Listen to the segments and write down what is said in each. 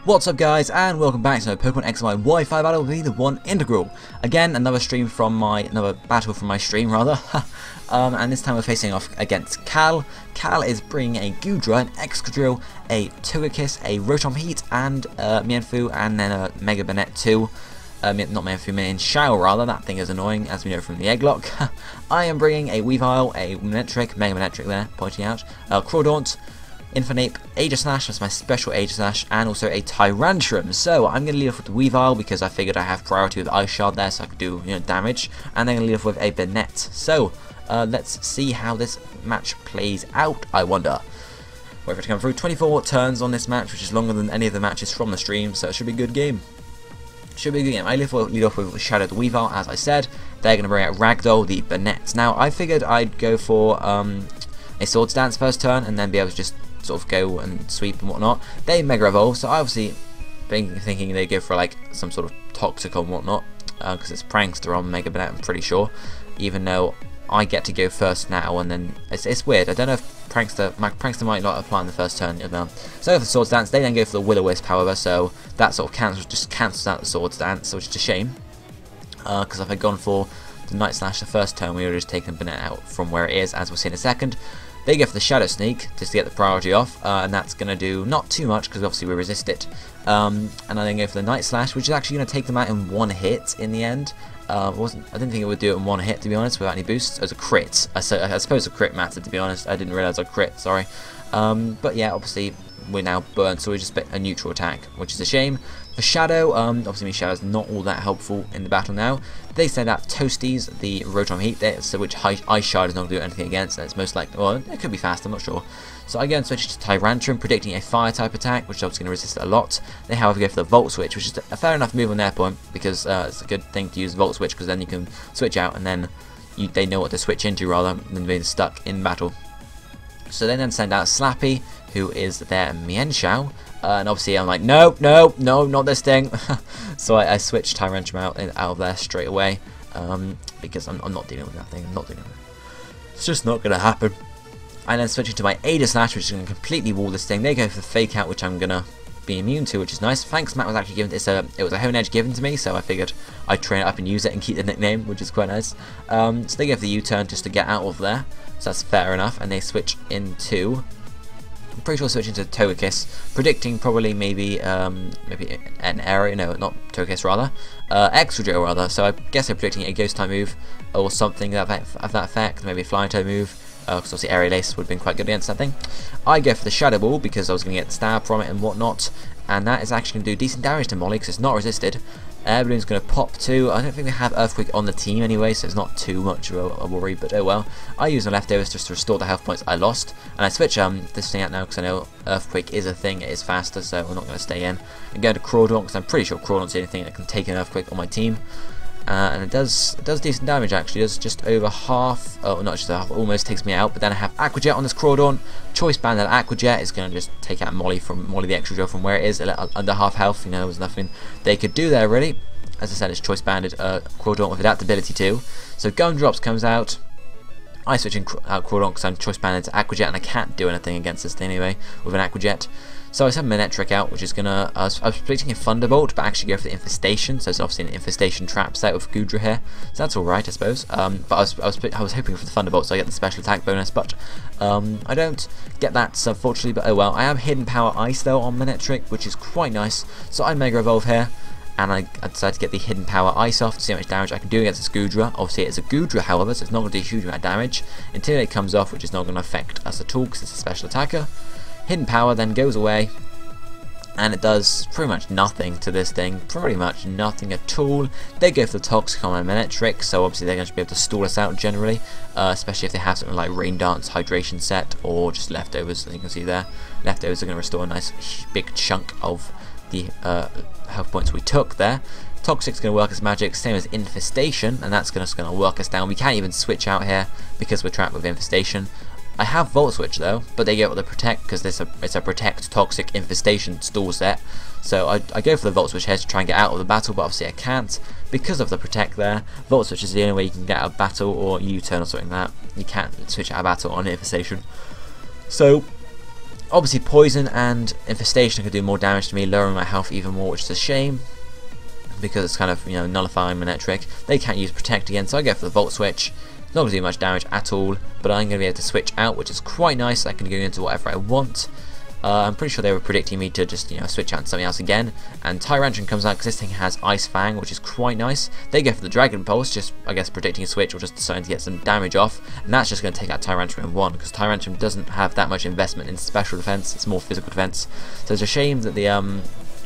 What's up guys, and welcome back to Pokemon X and Y Wi-Fi battle with me, the one integral. Again, another battle from my stream rather. And this time we're facing off against Cal. Cal is bringing a Goodra, an Excadrill, a Togekiss, a Rotom Heat, and Mienfoo, and then a Mega Banette too. Not Mienfoo, Mienshao rather. That thing is annoying, as we know from the Egglock. I am bringing a Weavile, a Manectric, Mega Manectric there, pointing out, Crawdaunt, Infernape, Aegislash, that's my special Aegislash, and also a Tyrantrum. So I'm going to lead off with the Weavile because I figured I have priority with Ice Shard there, so I could do damage. And then I'm going to lead off with a Banette. So let's see how this match plays out, I wonder. Wait for it to come through. 24 turns on this match, which is longer than any of the matches from the stream, so it should be a good game. Should be a good game. I lead off with Shadow the Weavile, as I said. They're going to bring out Ragdoll, the Banette. Now, I figured I'd go for a Swords Dance first turn, and then be able to just sort of go and sweep and whatnot. They Mega Evolve, so I obviously thinking they go for like some sort of Toxic and whatnot, because it's Prankster on Mega Banette, I'm pretty sure, even though I get to go first now, and then it's weird. I don't know if Prankster might not apply in the first turn. So for the Swords Dance, they then go for the Will-O-Wisp, however, so that sort of cancels out the Swords Dance, which is a shame, because if I'd gone for the Night Slash the first turn, we would have just taken Banette out from where it is, as we'll see in a second. They go for the Shadow Sneak just to get the priority off, and that's going to do not too much because obviously we resist it. And I then go for the Night Slash, which is actually going to take them out in one hit in the end. I didn't think it would do it in one hit, to be honest, without any boosts. It was a crit. I suppose a crit mattered, to be honest. I didn't realise I crit, sorry. But yeah, obviously we're now burnt, so we just bet a neutral attack, which is a shame. For Shadow, obviously Shadow's not all that helpful in the battle now. They send out Toasties, the Rotom Heat, so which Ice Shard is not going to do anything against, and it's most likely, well, it could be fast, I'm not sure. So I go and switch to Tyrantrum, predicting a Fire type attack, which is obviously going to resist it a lot. They however go for the Volt Switch, which is a fair enough move on their point, because it's a good thing to use Volt Switch, because then you can switch out, and then they know what to switch into rather than being stuck in battle. So they then send out Slappy, who is their Mienshao, and obviously I'm like, no, not this thing. So I switched Tyrantrum out of there straight away, because I'm not dealing with that thing. I'm not dealing with it. It's just not going to happen. I then switch into my Aegislash, which is going to completely wall this thing. They go for the Fake Out, which I'm going to be immune to, which is nice. Thanks, Matt was actually given this. It was a Hone Edge given to me, so I figured I'd train it up and use it and keep the nickname, which is quite nice. So they go for the U-turn just to get out of there, so that's fair enough. And they switch into, I'm pretty sure switch into Togekiss, predicting probably maybe an area, no, not Togekiss rather, Excadrill rather. So I guess they're predicting a Ghost type move or something of that effect, maybe a Flying type move. Because obviously Aerial Ace would have been quite good against that thing. I go for the Shadow Ball because I was going to get the stab from it and whatnot, and that is actually going to do decent damage to Molly because it's not resisted. Air Balloon's going to pop too. I don't think we have Earthquake on the team anyway, so it's not too much of a worry, but oh well. I use the leftovers just to restore the health points I lost, and I switch this thing out now because I know Earthquake is a thing, it is faster, so we're not going to stay in. And go to Crawdaunt because I'm pretty sure Crawdaunt's the only thing that can take an Earthquake on my team. And it does decent damage actually. It does just over half, oh not just half, almost takes me out. But then I have Aqua Jet on this Crawdaunt. Choice Band that Aqua Jet is going to just take out Molly the Excadrill from where it is, under half health. There was nothing they could do there really. As I said, it's choice banded Crawdaunt with adaptability too. So Gumdrops comes out. I switch in Crawdaunt because I'm choice banded to Aqua Jet, and I can't do anything against this thing anyway with an Aqua Jet. So I have Manectric out, which is gonna. I was predicting a Thunderbolt, but actually go for the Infestation. So it's obviously an Infestation trap set with Goodra here, so that's all right, I suppose. But I was hoping for the Thunderbolt, so I get the special attack bonus. But I don't get that, unfortunately. But oh well. I have Hidden Power Ice though on Manectric, which is quite nice. So I Mega Evolve here, and I decided to get the Hidden Power Ice off to see how much damage I can do against this Goodra. Obviously it's a Goodra, however, so it's not going to do a huge amount of damage until it comes off, which is not going to affect us at all because it's a special attacker. Hidden Power then goes away, and it does pretty much nothing to this thing, pretty much nothing at all. They go for the Toxic on my Manectric, so obviously they're going to be able to stall us out generally, especially if they have something like Rain Dance, Hydration Set, or just Leftovers, as you can see there. Leftovers are going to restore a nice big chunk of the health points we took there. Toxic's going to work as magic, same as Infestation, and that's going to work us down. We can't even switch out here because we're trapped with Infestation. I have Volt Switch though, but they get with the Protect because it's a Protect Toxic Infestation stall set. So I go for the Volt Switch here to try and get out of the battle, but obviously I can't because of the Protect there. Volt Switch is the only way you can get out of battle, or U-turn or something like that. You can't switch out of battle on Infestation. So Obviously Poison and Infestation can do more damage to me, lowering my health even more, which is a shame, because it's kind of, you know, nullifying my net trick. They can't use Protect again, so I go for the Volt Switch. It's not going to do much damage at all, but I'm going to be able to switch out, which is quite nice. I can go into whatever I want. I'm pretty sure they were predicting me to just, you know, switch out to something else again. And Tyrantrum comes out because this thing has Ice Fang, which is quite nice. They go for the Dragon Pulse, just, I guess, predicting a switch or just deciding to get some damage off. And that's just going to take out Tyrantrum in one, because Tyrantrum doesn't have that much investment in special defense. It's more physical defense. So it's a shame that the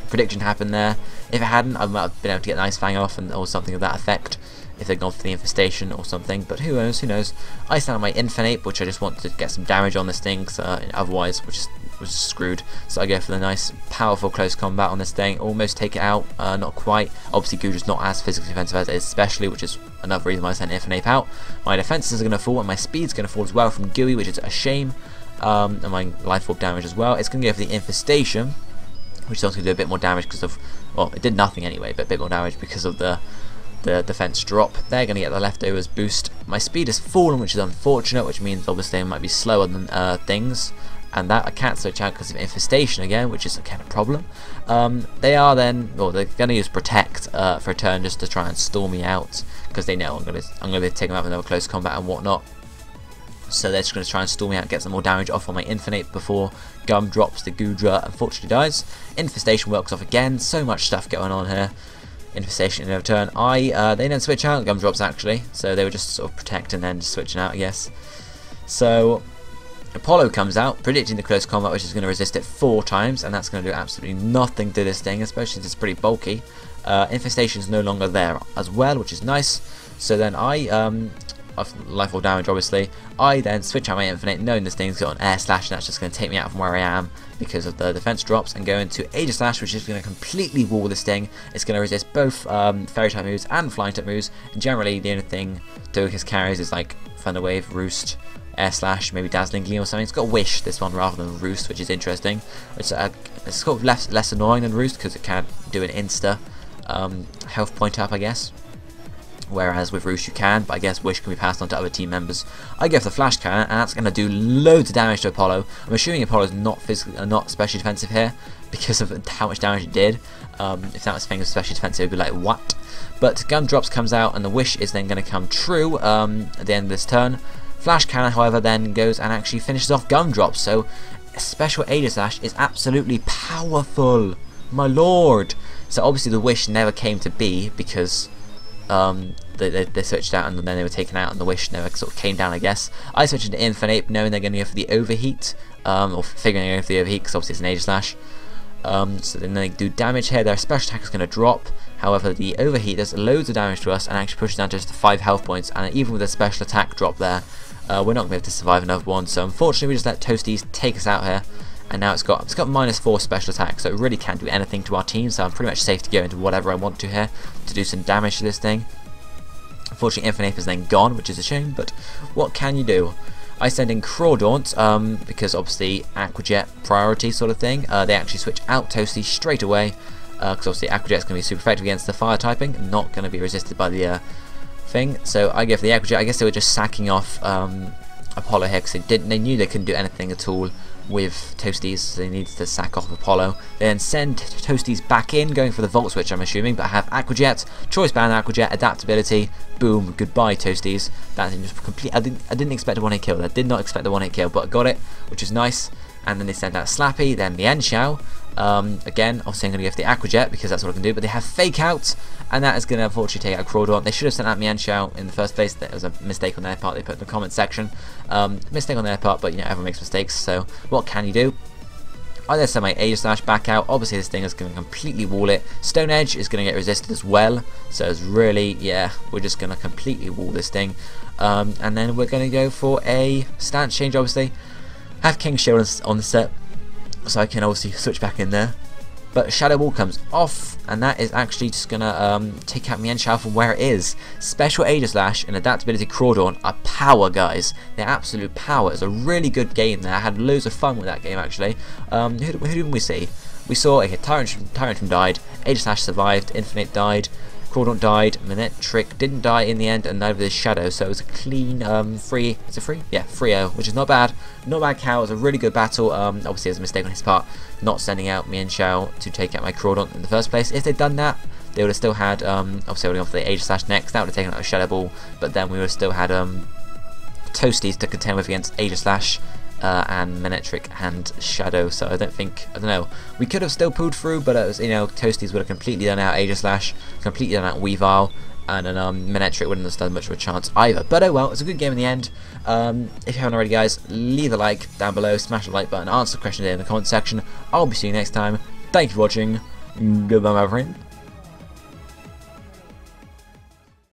prediction happened there. If it hadn't, I might have been able to get an Ice Fang off or something of that effect, if they'd gone for the Infestation or something, but who knows, who knows. I stand on my Infinite, which I just want to get some damage on this thing, otherwise which is screwed. So I go for the nice powerful close combat on this thing, almost take it out, not quite. Obviously Gudra's not as physically defensive as it is especially, which is another reason why I sent Infinite out. My defenses are going to fall, and my speed's going to fall as well from Gooey, which is a shame, and my life orb damage as well. It's going to go for the Infestation, which is also going to do a bit more damage because of, well, it did nothing anyway, but a bit more damage because of the defense drop. They're going to get the leftovers boost. My speed has fallen, which is unfortunate, which means obviously I might be slower than things, and that I can't switch out because of Infestation again, which is a kind of problem. They are then, well, they're going to use Protect for a turn just to try and stall me out, because they know I'm going to be taking them out with another close combat and whatnot. So they're just going to try and stall me out and get some more damage off on my Infinite before Gum drops. The Gudra unfortunately dies. Infestation works off again. So much stuff going on here. Infestation in return. They then switch out. Gum drops actually. So they were just sort of Protect and then just switching out, I guess. So Apollo comes out, predicting the close combat, which is going to resist it 4 times, and that's going to do absolutely nothing to this thing, especially since it's pretty bulky. Infestation is no longer there as well, which is nice. So then life or damage obviously. I then switch out my Infinite, knowing this thing's got an Air Slash, and that's just going to take me out from where I am because of the defense drops, and go into Aegis Slash, which is going to completely wall this thing. It's going to resist both Fairy type moves and Flying type moves, and generally the only thing Togekiss carries is like Thunder Wave, Roost, Air Slash, maybe Dazzling Gleam or something. It's got Wish, this one, rather than Roost, which is interesting. It's sort of less annoying than Roost because it can't do an insta health point up, I guess. Whereas with Roost you can, but I guess Wish can be passed on to other team members. I go for the Flash Cannon, and that's going to do loads of damage to Apollo. I'm assuming Apollo's not specially defensive here because of how much damage it did. If that was thing of specially defensive, it would be like, what? But Gum Drops comes out, and the Wish is then going to come true at the end of this turn. Flash Cannon, however, then goes and actually finishes off Gum Drops, so Special Aegis Slash is absolutely powerful, my lord. So obviously the Wish never came to be because they switched out and then they were taken out, and the Wish never sort of came down, I guess. I switched into Infinite, knowing they're going to go for the Overheat, or figuring they're going for the Overheat because obviously it's an Aegis Slash. So then they do damage here. Their special attack is going to drop. However, the Overheat does loads of damage to us and actually pushes down to just 5 health points, and even with a special attack drop there, we're not going to be able to survive another one. So unfortunately we just let Toasties take us out here, and now it's got -4 special attack, so it really can't do anything to our team. So I'm pretty much safe to go into whatever I want to here to do some damage to this thing. Unfortunately Infinite is then gone, which is a shame, but what can you do? I send in Crawdaunt, because obviously Aqua Jet priority sort of thing. They actually switch out Toasty straight away, because obviously Aqua Jet's going to be super effective against the fire typing, not going to be resisted by the thing. So I go for the Aqua Jet. I guess they were just sacking off Apollo here because they knew they couldn't do anything at all with Toasties, so they needed to sack off Apollo. They then send Toasties back in, going for the Volt Switch, I'm assuming, but I have Aqua Jet, Choice Band Aqua Jet, Adaptability, boom, goodbye Toasties. That's just complete. I didn't expect a 1-hit kill. I did not expect the 1-hit kill, but I got it, which is nice. And then they send out Slappy, then Mienshao. Again, obviously I'm going to go for the Aqua Jet because that's what I can do, but they have Fake Out, and that is going to unfortunately take out Crawdaunt. They should have sent out Mienshao in the first place. That was a mistake on their part. They put in the comment section. Mistake on their part, but you know, everyone makes mistakes, so what can you do? I then send my Aegis Slash back out. Obviously this thing is going to completely wall it. Stone Edge is going to get resisted as well, so it's really, yeah, we're just going to completely wall this thing. And then we're going to go for a stance change, obviously. Have King Shield on the set, so I can obviously switch back in there. But Shadow Ball comes off, and that is actually just going to take out Mienshao from where it is. Special Aegis Slash and Adaptability Crawdaunt are power, guys. They're absolute power. It's a really good game there. I had loads of fun with that game, actually. Who didn't we see? We saw Tyrantrum died, Aegis Slash survived, Infinite died, Crawdaunt died, Manectric didn't die in the end, and neither did Shadow, so it was a clean, free, is it free? Yeah, 3-0, which is not bad. Not bad, Cal. It was a really good battle. Obviously, it was a mistake on his part, not sending out me and Xiao to take out my Crawdaunt in the first place. If they'd done that, they would have still had, obviously, holding off the Aegislash next, that would have taken out a Shadow Ball, but then we would have still had, Toasties to contend with against Aegislash, and Manectric and Shadow, so I don't know, we could have still pulled through, but it was, Toasties would have completely done out Aegislash, completely done out Weavile, and then Manectric wouldn't have stood much of a chance either. But oh well, it was a good game in the end. If you haven't already, guys, leave a like down below, smash the like button, answer the question in the comment section. I'll be seeing you next time. Thank you for watching. Goodbye, my friend.